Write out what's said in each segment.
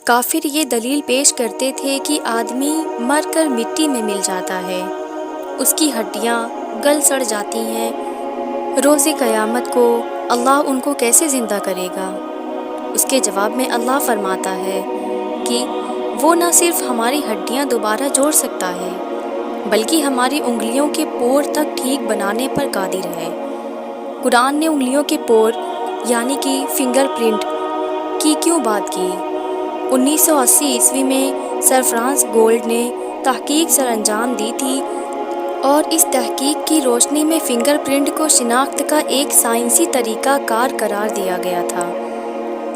کافر یہ دلیل پیش کرتے تھے کہ آدمی مر کر مٹی میں مل جاتا ہے، اس کی ہڈیاں گل سڑ جاتی ہیں، روز قیامت کو اللہ ان کو کیسے زندہ کرے گا؟ اس کے جواب میں اللہ فرماتا ہے کہ وہ نہ صرف ہماری ہڈیاں دوبارہ جوڑ سکتا ہے بلکہ ہماری انگلیوں کے پور تک ٹھیک بنانے پر قادر ہے۔ قرآن نے انگلیوں کے پور یعنی کہ فنگر پرنٹ کی کیوں بات کی؟ 1980 میں سر فرانس گولڈ نے تحقیق سر انجام دی تھی اور اس تحقیق کی روشنی میں فنگر پرنٹ کو شناخت کا ایک سائنسی طریقہ کار قرار دیا گیا تھا۔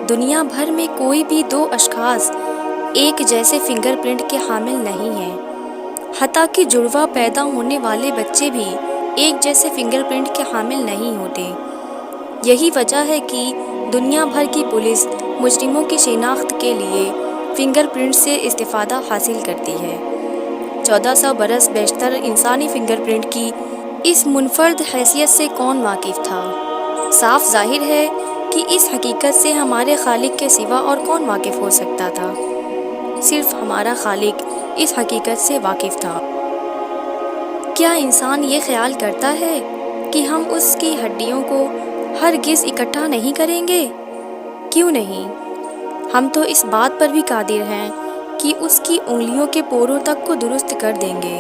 دنیا بھر میں کوئی بھی دو اشخاص ایک جیسے فنگر پرنٹ کے حامل نہیں ہیں، حتیٰ کہ جڑواں پیدا ہونے والے بچے بھی ایک جیسے فنگر پرنٹ کے حامل نہیں ہوتے۔ یہی وجہ ہے کہ دنیا بھر کی پولیس مجرموں کی شناخت کے لیے فنگر پرنٹ سے استفادہ حاصل کرتی ہے۔ 1400 برس بیشتر انسانی فنگر پرنٹ کی اس منفرد حیثیت سے کون واقف تھا؟ صاف ظاہر ہے کہ اس حقیقت سے ہمارے خالق کے سوا اور کون واقف ہو سکتا تھا؟ صرف ہمارا خالق اس حقیقت سے واقف تھا۔ کیا انسان یہ خیال کرتا ہے کہ ہم اس کی ہڈیوں کو ہرگز اکٹھا نہیں کریں گے؟ کیوں نہیں؟ ہم تو اس بات پر بھی قادر ہیں کہ اس کی انگلیوں کے پوروں تک کو درست کر دیں گے۔